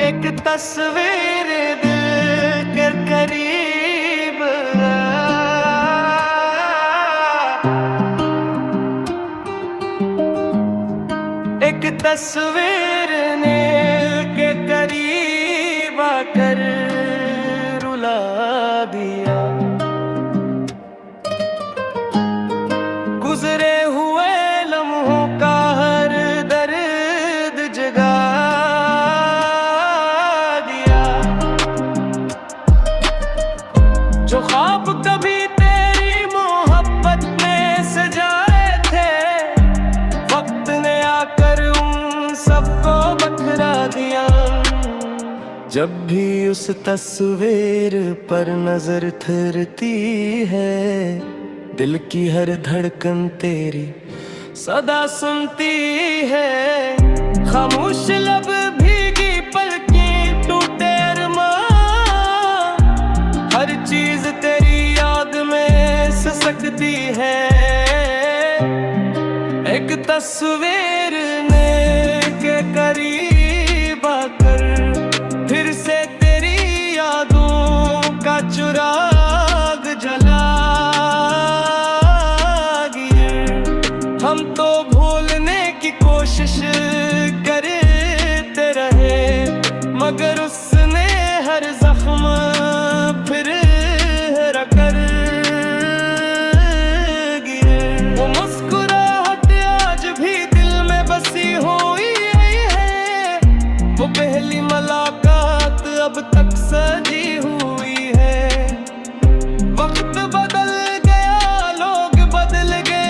एक तस्वीर दिल के करीब एक तस्वीर नील के करीब आकर रुला दिया। गुजरे हुए लम्हों का हर दर्द जगा दिया। जो ख्वाब कभी तेरी मोहब्बत में सजाए थे, वक्त ने आकर उन सबको बखरा दिया। जब भी उस तस्वीर पर नजर फिरती है, दिल की हर धड़कन तेरी सदा सुनती है। खामोश लब भीगी पलकें टूटे अरमान, हर चीज तेरी याद में सिसकती है। एक तस्वीर ने के करीब आकर फिर से तेरी यादों का चिराग जला। हम तो भूलने की कोशिश करते रहे, मगर उसने हर जख्म फिर कर गिरे। वो मुस्कुराहट आज भी दिल में बसी हुई है, वो पहली मुलाकात अब तक सजी हुई है। वक्त बदल गया, लोग बदल गए,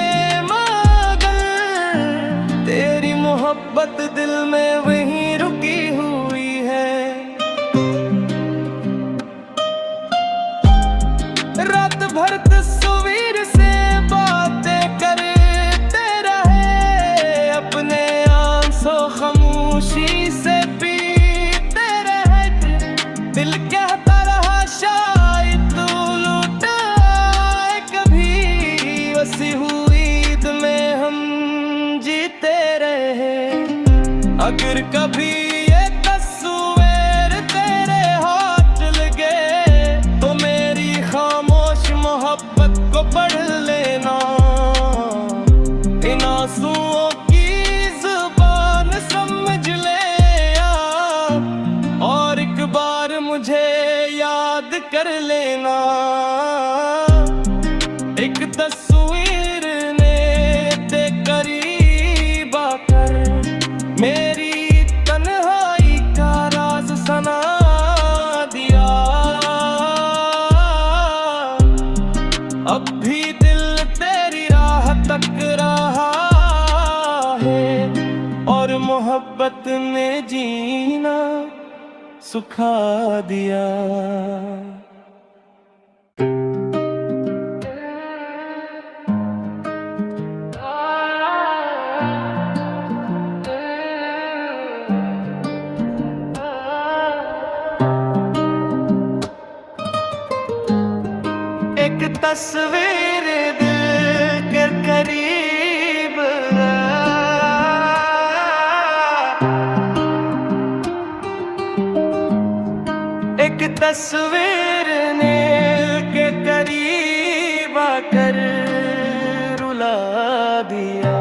तेरी मोहब्बत दिल में वहीं रुकी हुई है। रात भर तस्वीर से बातें करते रहे, अपने आंसू खामोशी से पीते रहे। दिल कहता रहा शायद तू लौटाए कभी, बसी हुई ईद में हम जीते रहे। अगर कभी ये तस्वीर तेरे हाथ लगे, तो मेरी खामोश मोहब्बत को पढ़ लेना। इन आंसुओं की जुबान समझ ले और एक बार मुझे याद कर लेना। एक तस्वीर ने ते करीब आकर मेरी तन्हाई का राज सना दिया। अब भी दिल तेरी राह तक रहा है, और मोहब्बत ने जीना सुखा दिया। एक तस्वीर दिल के करीब एक तस्वीर नील के करीब आकर रुला दिया।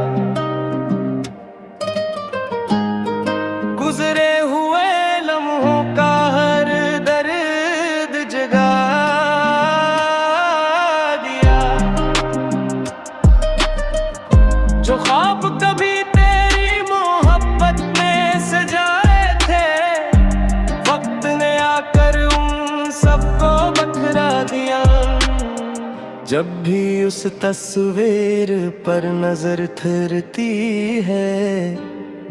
गुजरे हुए लम्हों का हर दर्द जगा दिया। जो ख्वाब कभी तेरी मोहब्बत में सजाए थे, वक्त ने आकर उन सबको बखरा दिया। जब भी उस तस्वीर पर नजर फिरती है,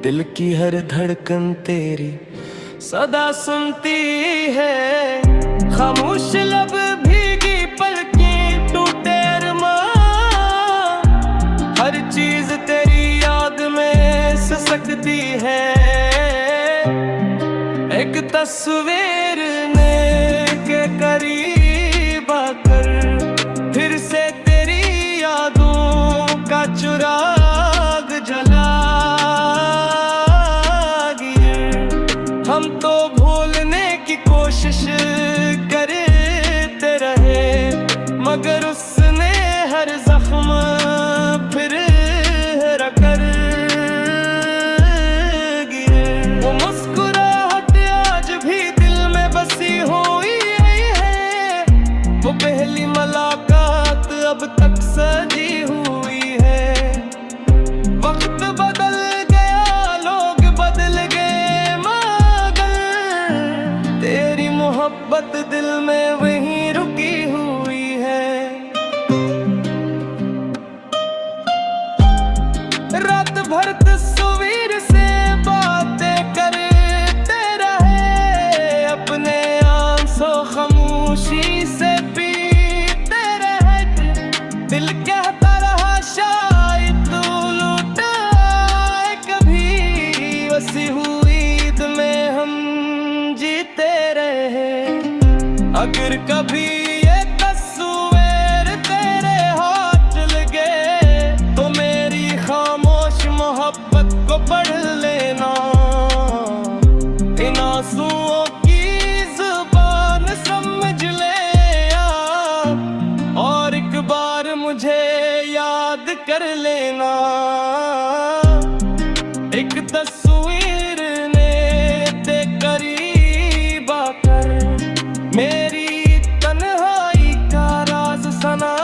दिल की हर धड़कन तेरी सदा सुनती है। खामोश लब भीगी पलकें टूटे अरमान, हर चीज तेरी याद में सिसकती है। एक तस्वीर ने के करीब आकर फिर से तेरी यादों का चिराग जला। हम तो भूल कोशिश करते रहे, मगर उसने हर जख्म फिर कर गिरे। वो मुस्कुराहट आज भी दिल में बसी हुई है, वो पहली मुलाकात अब तक सजी हुई है। वक्त बदल गया, लोग बदल गए, मगर तेरी मोहब्बत दिल में वहीं रुकी हुई है। रात भर तस्वीर से बातें करते रहे, अपने आंसू खामोशी से पीते रहे। दिल कहता रहा शायद तू लौट आए कभी, बसी हुई ईद में हम जीते रहे। अगर कभी ये तस्वीर तेरे हाथ लगे, तो मेरी खामोश मोहब्बत को पढ़ लेना। इन आंसुओं की जुबान समझ ले और एक बार मुझे याद कर लेना। एक तस्वीर ने ते करीब आकर मेरी तन्हाई का राज सना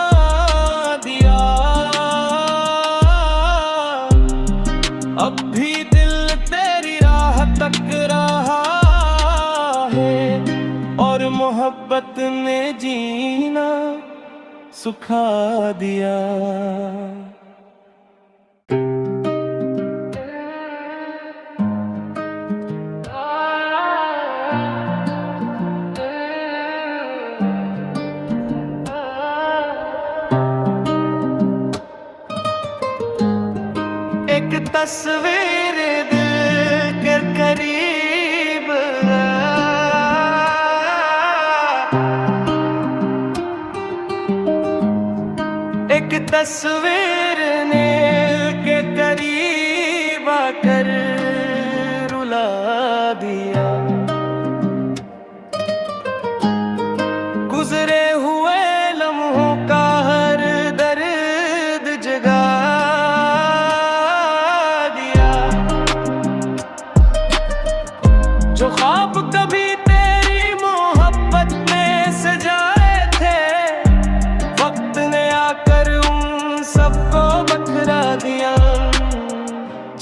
दिया। अब भी दिल तेरी राह तक रहा है, और मोहब्बत ने जीना सुखा दिया। एक तस्वीर दिल के करीब, एक तस्वीर ने के करीब आकर रुला दिया। गुजरे हुए लम्हों का हर दर्द जगा दिया। जो ख्वाब कभी तेरी मोहब्बत में सजाए थे, वक्त ने आकर उन सबको बखरा दिया।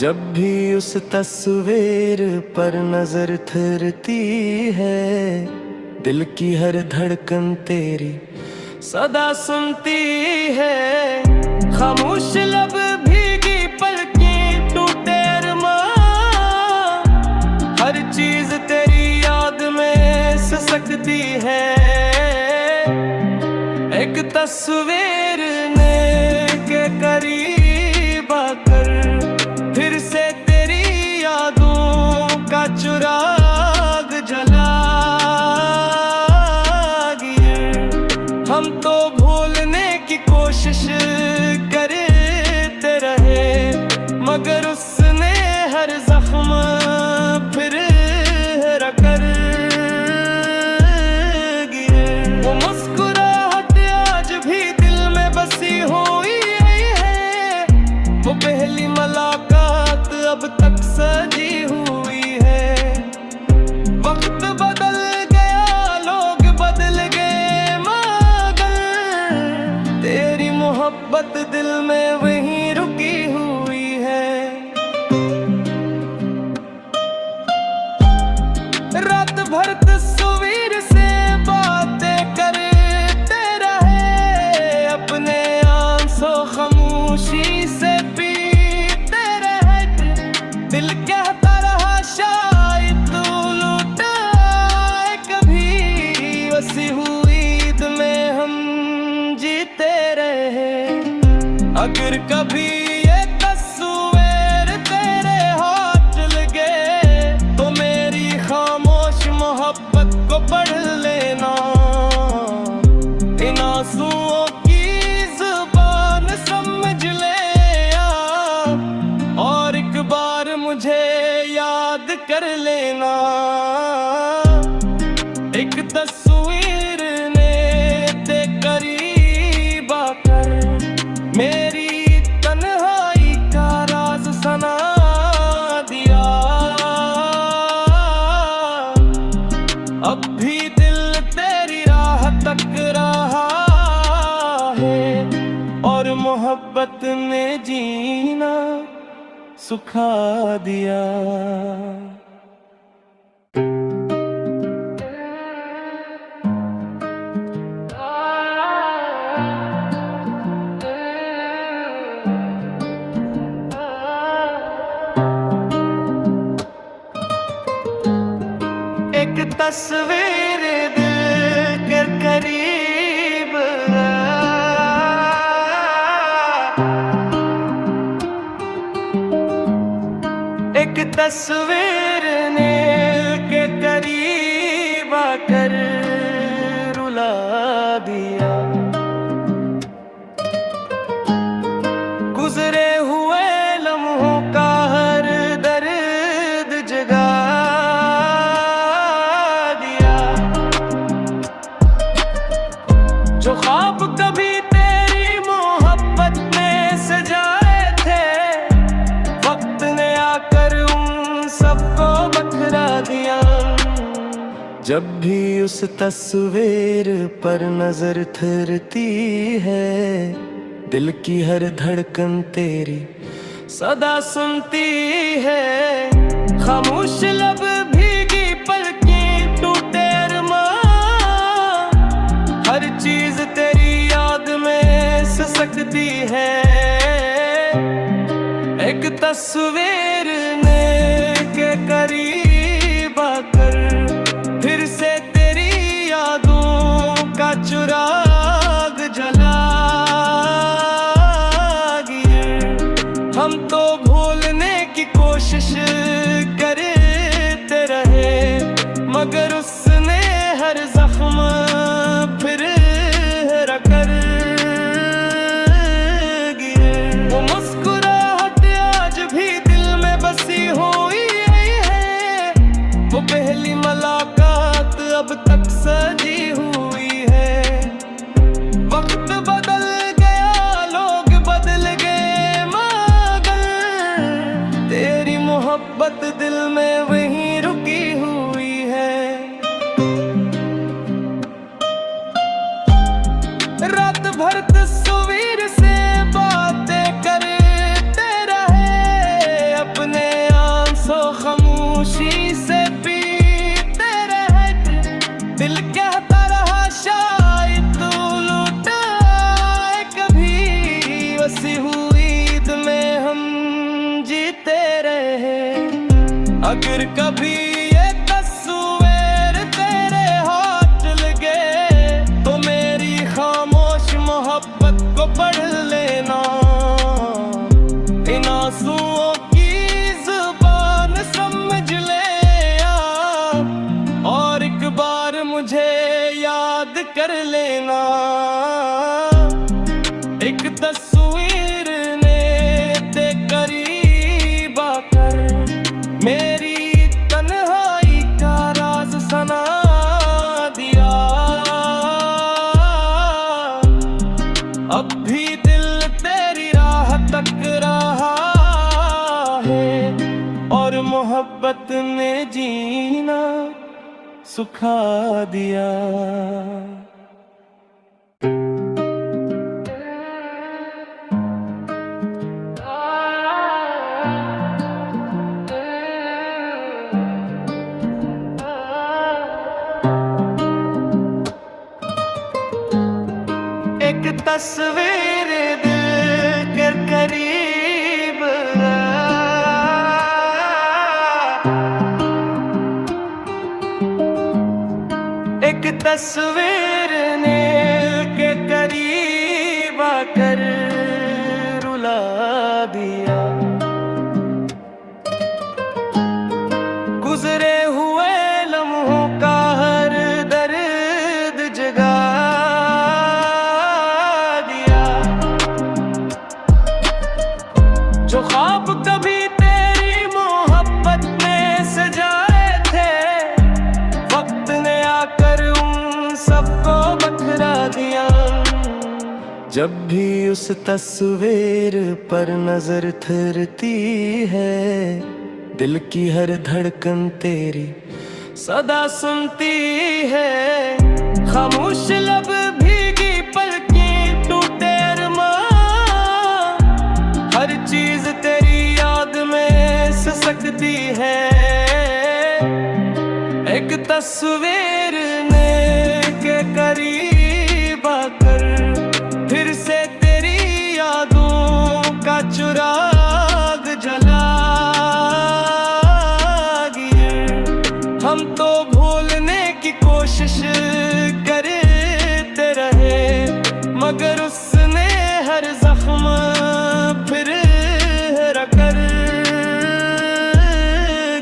जब भी उस तस्वीर पर नजर फिरती है, दिल की हर धड़कन तेरी सदा सुनती है। खामोश लब भीगी पलकें टूटे अरमान, हर चीज तेरी याद में सिसकती है। एक तस्वीर ने के करीब आकर फिर से तेरी यादों का चिराग जला गिए। हम तो भूलने की कोशिश करते रहे, मगर उसने हर जख्म फिर कर गिए। वो मुस्कुराहट आज भी दिल में बसी हुई है, वो पहली मुलाकात अब तक सजी हुई है। वक्त बदल गया, लोग बदल गए, मगर तेरी मोहब्बत दिल में वहीं रुकी हुई है। रात भर तस्वीर से बातें करते रहे, अपने आंसू खामोशी से पीते रहे। दिल कहता रहा शायद तू लौट आए कभी, बसी हुई ईद में हम जीते रहे। अगर कभी ये तस्वीर तेरे हाथ लगे, तो मेरी खामोश मोहब्बत को पढ़ लेना। इन आंसुओं की जुबान समझ ले और एक बार मुझे याद कर लेना। अब भी दिल तेरी राह तक रहा है और मोहब्बत ने जीना सुखा दिया। एक तस्वीर दिल के करीब एक तस्वीर ने के करीब आकर रुला दिया। गुजरे हुए लम्हों का हर दर्द जगा दिया। जो ख्वाब कभी तेरी मोहब्बत में सजाए थे, वक्त ने आकर उन सबको बखरा दिया। जब भी उस तस्वीर पर नजर फिरती है, दिल की हर धड़कन तेरी सदा सुनती है। खामोश लब भीगी पलकें टूटे अरमान, हर चीज तेरी याद में सिसकती है। एक तस्वीर ने के करीब आकर फिर से तेरी यादों का चिराग जला। हम तो भूलने की कोशिश करते रहे, मगर उसने हर जख्म फिर कर गिरे। वो मुस्कुराहट आज भी दिल में बसी हुई है, वो पहली मुलाकात अब तक सजी हुई है। वक्त बदल गया, लोग बदल गए, मगर तेरी मोहब्बत दिल में वहीं रुकी हुई है। रात भर तस्वीर से बातें करते रहे, अपने आंसू खामोशी से पीते रहे। दिल कहता रहा शायद तू लौट आए कभी, बसी हुई ईद में हम जीते रहे। अगर कभी ये तस्वीर तेरे हाथ लगे, तो मेरी खामोश मोहब्बत को पढ़ लेना। इन आंसुओं की जुबान समझ ले और एक बार मुझे याद कर लेना। एक तस्वीर ने ते करीब आकर मेरी तन्हाई का राज सना दिया। अब भी दिल तेरी राह तक रहा है और मोहब्बत ने जीना सुखा दिया। एक तस्वीर दिल के करीब एक तस्वीर ने के करीब आकर रुला दिया। गुजरे हुए लम्हों का हर दर्द जगा दिया। जो ख्वाब कभी तेरी मोहब्बत में सजाए थे, वक्त ने आकर उन सबको बखरा दिया। जब भी उस तस्वीर पर नजर फिरती है, दिल की हर धड़कन तेरी सदा सुनती है। खामोश लब भीगी पलकें टूटे अरमां, हर चीज तेरी याद में सिसकती है। एक तस्वीर ने के करीब आकर फिर से तेरी यादों का चिराग जला गिए। हम तो भूलने की कोशिश करते रहे, मगर उसने हर जख्म फिर कर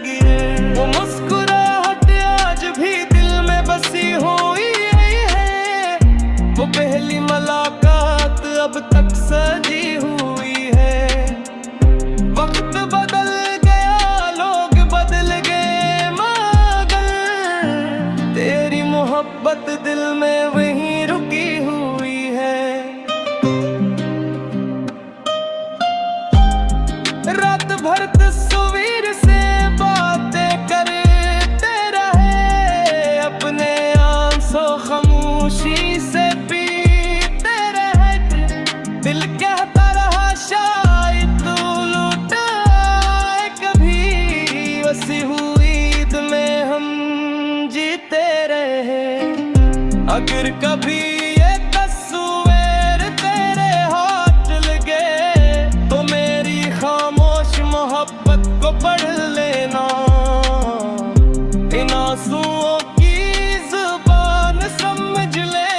गिए। वो मुस्कुराहट आज भी दिल में बसी हुई है, वो पहली मुलाकात अब तक सजी हुई है। वक्त बदल गया, लोग बदल गए, मगर तेरी मोहब्बत दिल में वहीं रुकी हुई है। रात भर तस्वीर से बातें करते रहे, अपने आंसू खामोशी से पीते रहे। दिल कहता रहा शायद तू लौट आए कभी, बसी हुई ईद में हम जीते रहे। अगर कभी ये तस्वीर तेरे हाथ लगे तो मेरी खामोश मोहब्बत को पढ़ लेना। इन आंसुओं की जुबान समझ ले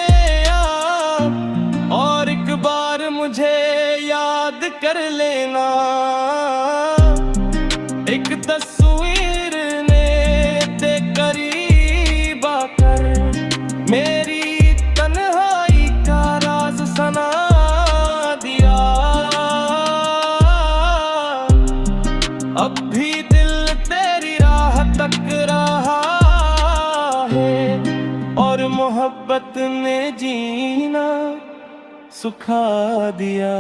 और एक बार मुझे याद कर लेना। एक तस्वीर ने ते करीब आकर मेरी तन्हाई का राज सना दिया। अब भी दिल तेरी राह तक रहा है और मोहब्बत ने जीना सुखा दिया।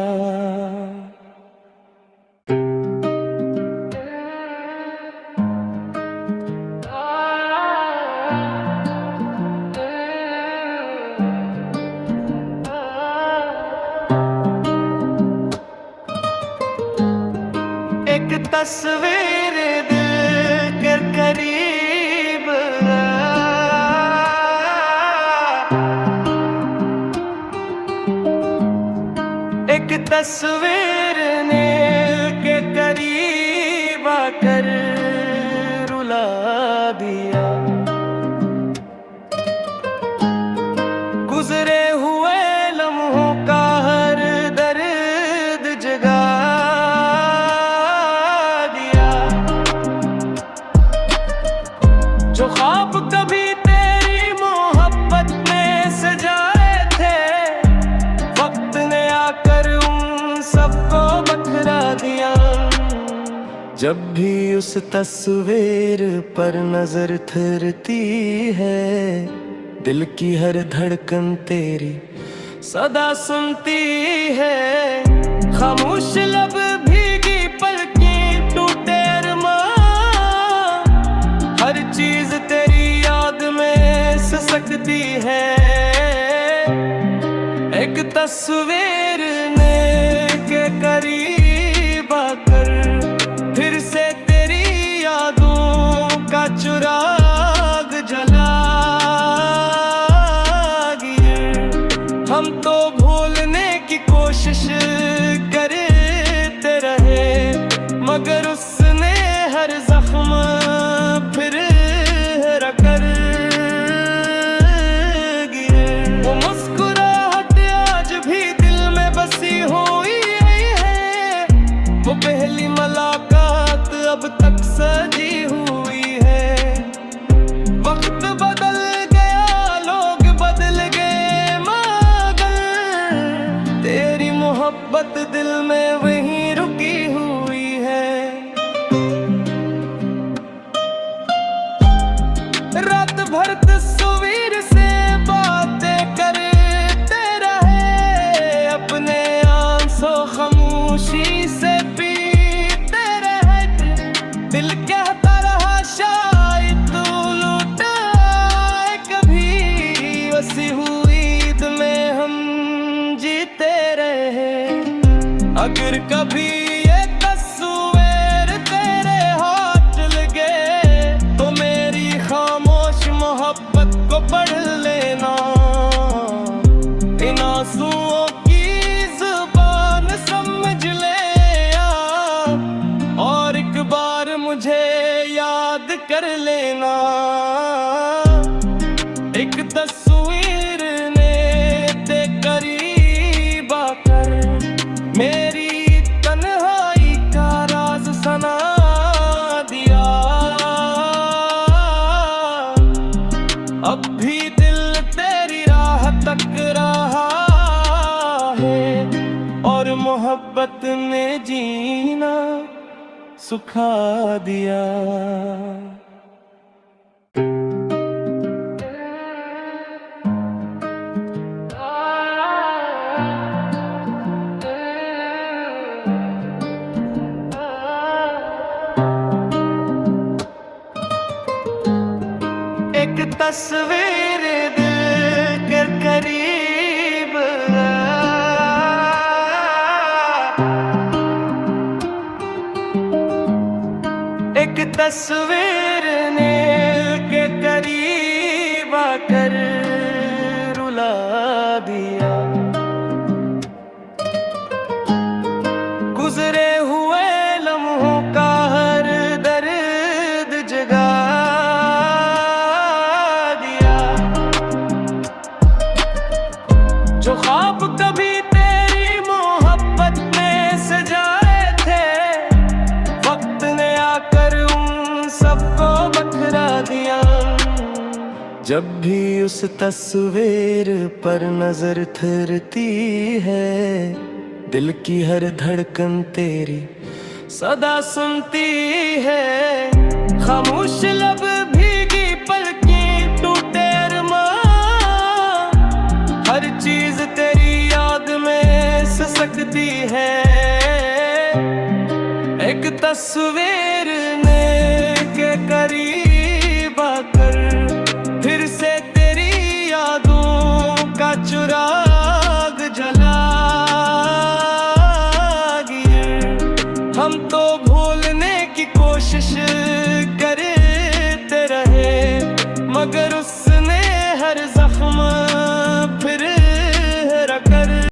एक तस्वीर दिल के करीब एक तस्वीर ने के करीब आकर रुला दिया। गुजरे हुए लम्हों का हर दर्द जगा दिया। जो ख्वाब कभी तेरी मोहब्बत में सजाए थे, वक्त ने आकर उन सबको बखरा दिया। जब भी उस तस्वीर पर नजर फिरती है, दिल की हर धड़कन तेरी सदा सुनती है। खामोश लब भीगी पलकें टूटे अरमां, हर चीज तेरी याद में सिसकती है। एक तस्वीर ने के करीब आकर फिर से तेरी यादों का चिराग जला गिए। हम तो भूलने की कोशिश करते रहे, मगर उसने हर जख्म फिर कर गिए। वो मुस्कुराहट आज भी दिल में बसी हुई है, वो पहली मुलाकात अब तक सजी हुई है। वक्त बदल गया, लोग बदल गए, मगर तेरी मोहब्बत दिल में वहीं रुकी हुई है। रात भर तस्वीर से बातें करते रहे, अपने आंसू खामोशी से पीते रहे। दिल कहता रहा शायद तू लौट पढ़ लेना, इन आंसुओं की जुबान समझ ले आ, और एक बार मुझे याद कर लेना। एक तस्वीर ने ते करीब आकर मेरी तन्हाई का राज सना दिया। अब भी दिल तेरी राह तक रहा है, और मोहब्बत ने जीना सुखा दिया। एक तस्वीर दिल के करीब एक तस्वीर ने के करीब आकर रुला दिया। गुजरे हुए लम्हों का हर दर्द जगा दिया। जो ख्वाब कभी तेरी मोहब्बत में सजाए थे, वक्त ने आकर उन सबको बखरा दिया। जब भी उस तस्वीर पर नजर फिरती है, दिल की हर धड़कन तेरी सदा सुनती है। खामोश लब भीगी पलकें टूटे अरमान, हर चीज तेरी याद में सिसकती है। एक तस्वीर ने के करीब आकर फिर से तेरी यादों का चिराग जला गया। हम तो भूलने की कोशिश करते रहे, मगर उस